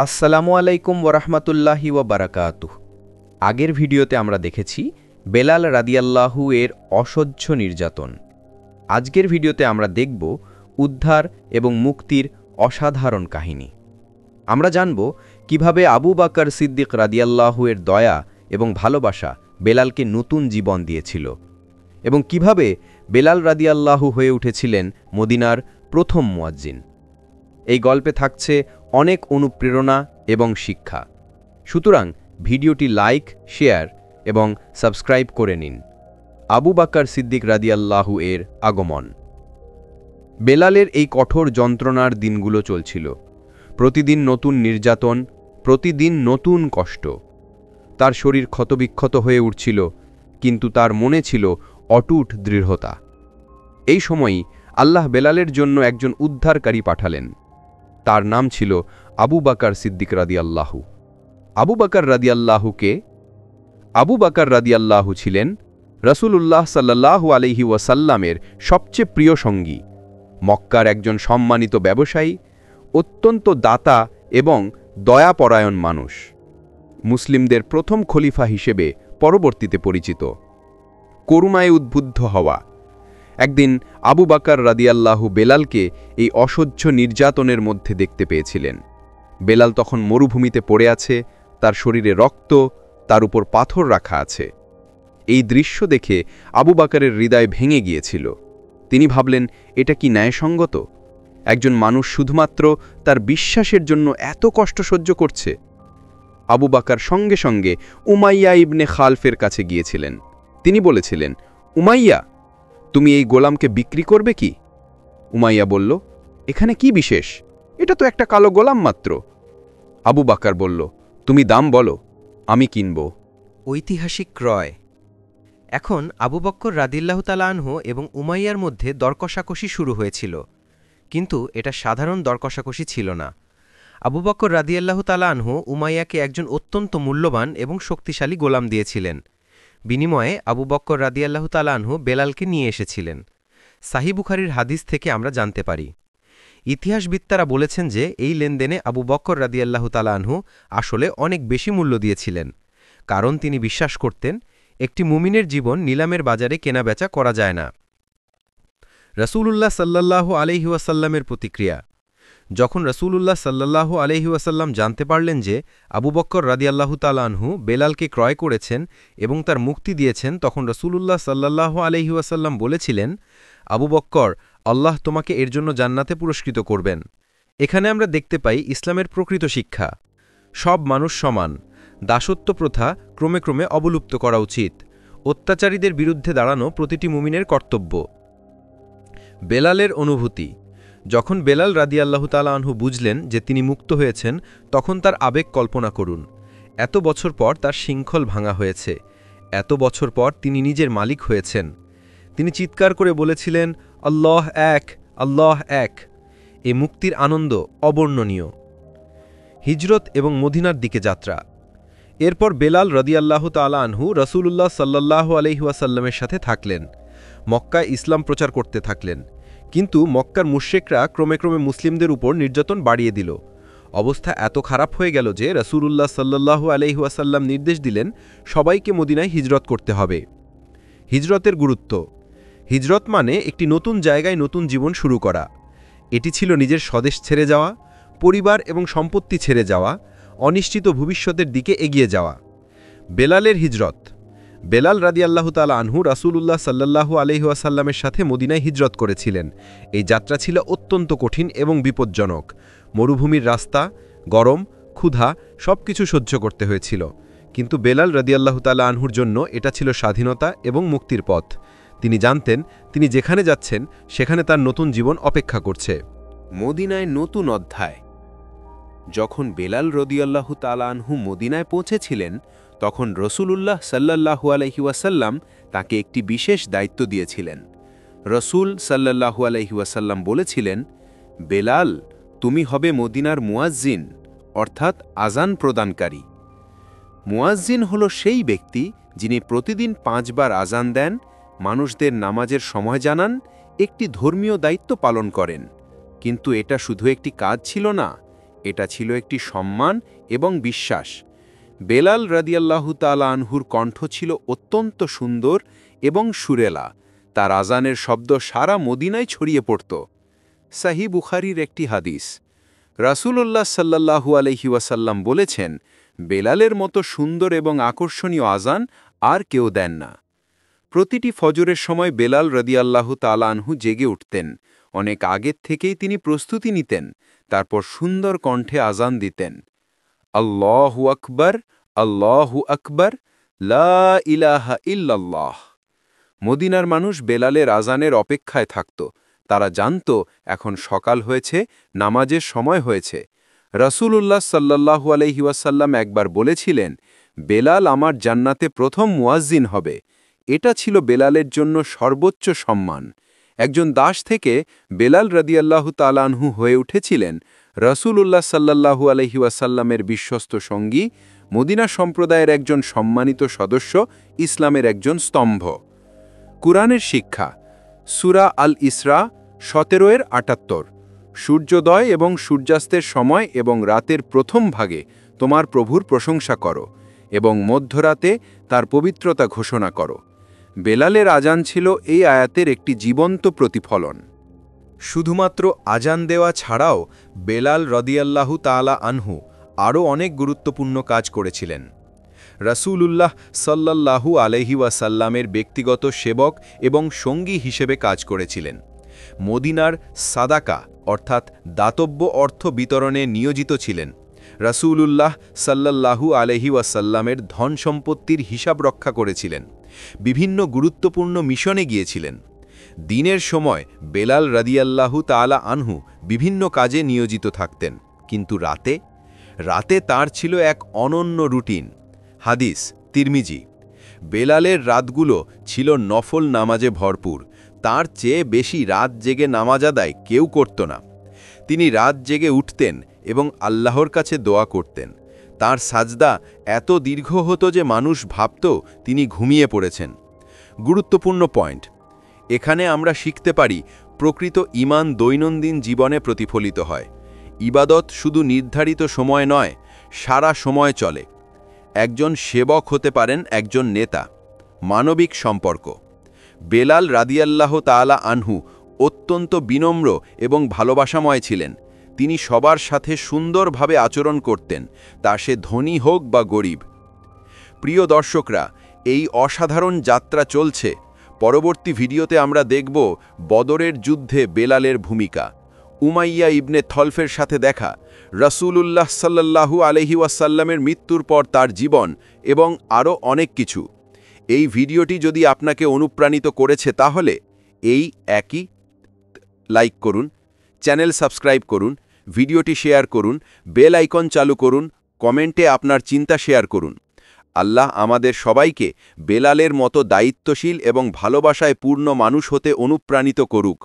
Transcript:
আসসালামু আলাইকুম ওরহমতুল্লাহি ওয়াবারাকাতুহ। আগের ভিডিওতে আমরা দেখেছি বেলাল রাদিয়াল্লাহু এর অসহ্য নির্যাতন। আজকের ভিডিওতে আমরা দেখব উদ্ধার এবং মুক্তির অসাধারণ কাহিনী। আমরা জানব কিভাবে আবু বকর সিদ্দিক রাদিয়াল্লাহু এর দয়া এবং ভালোবাসা বেলালকে নতুন জীবন দিয়েছিল এবং কিভাবে বেলাল রাদিয়াল্লাহু হয়ে উঠেছিলেন মদিনার প্রথম মুয়াজ্জিন। এই গল্পে থাকছে অনেক অনুপ্রেরণা এবং শিক্ষা। সুতরাং ভিডিওটি লাইক, শেয়ার এবং সাবস্ক্রাইব করে নিন। আবু বকর সিদ্দিক রাদিয়াল্লাহু এর আগমন। বেলালের এই কঠোর যন্ত্রণার দিনগুলো চলছিল। প্রতিদিন নতুন নির্যাতন, প্রতিদিন নতুন কষ্ট। তার শরীর ক্ষতবিক্ষত হয়ে উঠছিল, কিন্তু তার মনে ছিল অটুট দৃঢ়তা। এই সময়ই আল্লাহ বেলালের জন্য একজন উদ্ধারকারী পাঠালেন। তার নাম ছিল আবু বকর সিদ্দিক রাদিয়াল্লাহু। আবু বকর রাদিয়াল্লাহুকে আবু বকর রাদিয়াল্লাহু ছিলেন রাসূলুল্লাহ সাল্লাল্লাহু আলাইহি ওয়াসাল্লামের সবচেয়ে প্রিয় সঙ্গী, মক্কার একজন সম্মানিত ব্যবসায়ী, অত্যন্ত দাতা এবং দয়াপরায়ণ মানুষ, মুসলিমদের প্রথম খলিফা হিসেবে পরবর্তীতে পরিচিত। করুণায় উদ্বুদ্ধ হওয়া। একদিন আবু বকর রাদিয়াল্লাহু বেলালকে এই অসহ্য নির্যাতনের মধ্যে দেখতে পেয়েছিলেন। বেলাল তখন মরুভূমিতে পড়ে আছে, তার শরীরে রক্ত, তার উপর পাথর রাখা আছে। এই দৃশ্য দেখে আবু বকরের হৃদয় ভেঙে গিয়েছিল। তিনি ভাবলেন, এটা কি ন্যায়সঙ্গত? একজন মানুষ শুধুমাত্র তার বিশ্বাসের জন্য এত কষ্ট সহ্য করছে। আবু বকর সঙ্গে সঙ্গে উমাইয়া ইবনে খালফের কাছে গিয়েছিলেন। তিনি বলেছিলেন, উমাইয়া, তুমি এই গোলামকে বিক্রি করবে কি? উমাইয়া বলল, এখানে কি বিশেষ? এটা তো একটা কালো গোলাম মাত্র। আবু বকর বলল, তুমি দাম বলো, আমি কিনব। ঐতিহাসিক ক্রয়। এখন আবু বকর রাদিয়াল্লাহু তাআলা আনহু এবং উমাইয়ার মধ্যে দরকষাকষি শুরু হয়েছিল, কিন্তু এটা সাধারণ দরকষাকষি ছিল না। আবু বকর রাদিয়াল্লাহু তাআলা আনহু উমাইয়াকে একজন অত্যন্ত মূল্যবান এবং শক্তিশালী গোলাম দিয়েছিলেন। বিনিময়ে আবু বকর রাদিয়াল্লাহু তাআলা আনহু বেলালকে নিয়ে এসেছিলেন। সাহিহ বুখারীর হাদিস থেকে আমরা জানতে পারি, ইতিহাসবিদরা বলেছেন যে এই লেনদেনে আবু বকর রাদিয়াল্লাহু তাআলা আনহু আসলে অনেক বেশি মূল্য দিয়েছিলেন, কারণ তিনি বিশ্বাস করতেন একটি মুমিনের জীবন নিলামের বাজারে কেনাবেচা করা যায় না। রাসূলুল্লাহ সাল্লাল্লাহু আলাইহি ওয়াসাল্লামের প্রতিক্রিয়া। যখন রাসূলুল্লাহ সাল্লাল্লাহু আলাইহি ওয়াসাল্লাম জানতে পারলেন যে আবু বকর রাদিয়াল্লাহু তাআলা আনহু বেলালকে ক্রয় করেছেন এবং তার মুক্তি দিয়েছেন, তখন রাসূলুল্লাহ সাল্লাল্লাহু আলাইহি ওয়াসাল্লাম বলেছিলেন, আবু বকর, আল্লাহ তোমাকে এর জন্য জান্নাতে পুরস্কৃত করবেন। এখানে আমরা দেখতে পাই ইসলামের প্রকৃত শিক্ষা। সব মানুষ সমান। দাসত্ব প্রথা ক্রমে ক্রমে অবলুপ্ত করা উচিত। অত্যাচারীদের বিরুদ্ধে দাঁড়ানো প্রতিটি মুমিনের কর্তব্য। বেলালের অনুভূতি। যখন বেলাল রাদিয়াল্লাহু তাআলা আনহু বুঝলেন যে তিনি মুক্ত হয়েছেন, তখন তার আবেগ কল্পনা করুন। এত বছর পর তার শৃঙ্খল ভাঙা হয়েছে, এত বছর পর তিনি নিজের মালিক হয়েছেন। তিনি চিৎকার করে বলেছিলেন, আল্লাহ এক, আল্লাহ এক। এ মুক্তির আনন্দ অবর্ণনীয়। হিজরত এবং মদিনার দিকে যাত্রা। এরপর বেলাল রাদিয়াল্লাহু তাআলা আনহু রাসূলুল্লাহ সাল্লাল্লাহু আলাইহি ওয়াসাল্লামের সাথে থাকলেন, মক্কায় ইসলাম প্রচার করতে থাকলেন। কিন্তু মক্কার মুশরিকরা ক্রমে ক্রমে মুসলিমদের উপর নির্যাতন বাড়িয়ে দিল। অবস্থা এত খারাপ হয়ে গেল যে রাসূলুল্লাহ সাল্লাল্লাহু আলাইহি ওয়াসাল্লাম নির্দেশ দিলেন, সবাইকে মদিনায় হিজরত করতে হবে। হিজরতের গুরুত্ব। হিজরত মানে একটি নতুন জায়গায় নতুন জীবন শুরু করা। এটি ছিল নিজের স্বদেশ ছেড়ে যাওয়া, পরিবার এবং সম্পত্তি ছেড়ে যাওয়া, অনিশ্চিত ভবিষ্যতের দিকে এগিয়ে যাওয়া। বেলালের হিজরত। বেলাল রাদিয়াল্লাহু তাআলা আনহু রাসূলুল্লাহ সাল্লাল্লাহু আলাইহি ওয়াসাল্লামের সাথে মদিনায় হিজরত করেছিলেন। এই যাত্রা ছিল অত্যন্ত কঠিন এবং বিপজ্জনক। মরুভূমির রাস্তা, গরম, ক্ষুধা সবকিছু সহ্য করতে হয়েছিল, কিন্তু বেলাল রাদিয়াল্লাহু তাআলা আনহুর জন্য এটা ছিল স্বাধীনতা এবং মুক্তির পথ। তিনি জানতেন তিনি যেখানে যাচ্ছেন সেখানে তার নতুন জীবন অপেক্ষা করছে। মদিনায় নতুন অধ্যায়। যখন বেলাল রাদিয়াল্লাহু তাআলা আনহু মদিনায় পৌঁছেছিলেন, তখন রাসূলুল্লাহ সাল্লাল্লাহু আলাইহি ওয়াসাল্লাম তাকে একটি বিশেষ দায়িত্ব দিয়েছিলেন। রাসূল সাল্লাল্লাহু আলাইহি ওয়াসাল্লাম বলেছিলেন, বেলাল, তুমি হবে মদিনার মুয়াজ্জিন, অর্থাৎ আজান প্রদানকারী। মুয়াজ্জিন হল সেই ব্যক্তি যিনি প্রতিদিন 5 বার আজান দেন, মানুষদের নামাজের সময় জানান, একটি ধর্মীয় দায়িত্ব পালন করেন। কিন্তু এটা শুধু একটি কাজ ছিল না, এটা ছিল একটি সম্মান এবং বিশ্বাস। বেলাল রাদিয়াল্লাহু তাআলা আনহুর কণ্ঠ ছিল অত্যন্ত সুন্দর এবং সুরেলা। তার আজানের শব্দ সারা মদিনায় ছড়িয়ে পড়ত। সহিহ বুখারীর একটি হাদিস, রাসূলুল্লাহ সাল্লাল্লাহু আলাইহি ওয়াসাল্লাম বলেছেন, বেলালের মতো সুন্দর এবং আকর্ষণীয় আজান আর কেউ দেন না। প্রতিটি ফজরের সময় বেলাল রাদিয়াল্লাহু তাআলা আনহু জেগে উঠতেন। অনেক আগের থেকেই তিনি প্রস্তুতি নিতেন, তারপর সুন্দর কণ্ঠে আজান দিতেন, আল্লাহু আকবার, আল্লাহু আকবার, লা ইলাহা ইল্লাল্লাহ। মদিনার মানুষ বেলালের আজানের অপেক্ষায় থাকত। তারা জানত এখন সকাল হয়েছে, নামাজের সময় হয়েছে। রাসূলুল্লাহ সাল্লাল্লাহু আলাইহি ওয়াসাল্লাম একবার বলেছিলেন, বেলাল আমার জান্নাতে প্রথম মুয়াজ্জিন হবে। এটা ছিল বেলালের জন্য সর্বোচ্চ সম্মান। একজন দাস থেকে বেলাল রাদিয়াল্লাহু তাআলা আনহু হয়ে উঠেছিলেন রাসূলুল্লাহ সাল্লাল্লাহু আলাইহি ওয়াসাল্লামের বিশ্বস্ত সঙ্গী, মদিনা সম্প্রদায়ের একজন সম্মানিত সদস্য, ইসলামের একজন স্তম্ভ। কুরআনের শিক্ষা, সূরা আল ইসরা 17-78। সূর্যোদয় এবং সূর্যাস্তের সময় এবং রাতের প্রথম ভাগে তোমার প্রভুর প্রশংসা করো এবং মধ্যরাতে তার পবিত্রতা ঘোষণা করো। বেলালের আজান ছিল এই আয়াতের একটি জীবন্ত প্রতিফলন। শুধুমাত্র আজান দেওয়া ছাড়াও বেলাল রাদিয়াল্লাহু তাআলা আনহু আরও অনেক গুরুত্বপূর্ণ কাজ করেছিলেন। রাসূলুল্লাহ সাল্লাল্লাহু আলাইহি ওয়াসাল্লামের ব্যক্তিগত সেবক এবং সঙ্গী হিসেবে কাজ করেছিলেন। মদিনার সাদাকা অর্থাৎ দাতব্য অর্থ বিতরণে নিয়োজিত ছিলেন। রাসূলুল্লাহ সাল্লাল্লাহু আলাইহি ওয়াসাল্লামের ধন সম্পত্তির হিসাব রক্ষা করেছিলেন। বিভিন্ন গুরুত্বপূর্ণ মিশনে গিয়েছিলেন। দিনের সময় বেলাল রাদিয়াল্লাহু তাআলা আনহু বিভিন্ন কাজে নিয়োজিত থাকতেন, কিন্তু রাতে তার ছিল এক অনন্য রুটিন। হাদিস, তিরমিজি। বেলালের রাতগুলো ছিল নফল নামাজে ভরপুর। তার চেয়ে বেশি রাত জেগে নামাজ আদায় কেউ করত না। তিনি রাত জেগে উঠতেন এবং আল্লাহর কাছে দোয়া করতেন। তার সাজদা এত দীর্ঘ হতো যে মানুষ ভাবত তিনি ঘুমিয়ে পড়েছেন। গুরুত্বপূর্ণ পয়েন্ট, এখানে আমরা শিখতে পারি প্রকৃত ঈমান দৈনন্দিন জীবনে প্রতিফলিত হয়। ইবাদত শুধু নির্ধারিত সময় নয়, সারা সময় চলে। একজন সেবক হতে পারেন একজন নেতা। মানবিক সম্পর্ক, বেলাল রাদিয়াল্লাহু তাআলা আনহু অত্যন্ত বিনম্র এবং ভালোবাসাময় ছিলেন। তিনি সবার সাথে সুন্দরভাবে আচরণ করতেন, তা সে ধনী হোক বা গরিব। প্রিয় দর্শকরা, এই অসাধারণ যাত্রা চলছে। পরবর্তী ভিডিওতে আমরা দেখব বদরের যুদ্ধে বেলালের ভূমিকা, উমাইয়া ইবনে থলফের সাথে দেখা, রাসূলুল্লাহ সাল্লাল্লাহু আলাইহি ওয়াসাল্লামের মৃত্যুর পর তার জীবন এবং আরও অনেক কিছু। এই ভিডিওটি যদি আপনাকে অনুপ্রাণিত করেছে তাহলে একই লাইক করুন, চ্যানেল সাবস্ক্রাইব করুন, ভিডিওটি শেয়ার করুন, বেল আইকন চালু করুন, কমেন্টে আপনার চিন্তা শেয়ার করুন। আল্লাহ আমাদের সবাইকে বেলালের মতো দায়িত্বশীল এবং ভালোবাসায় পূর্ণ মানুষ হতে অনুপ্রাণিত করুক।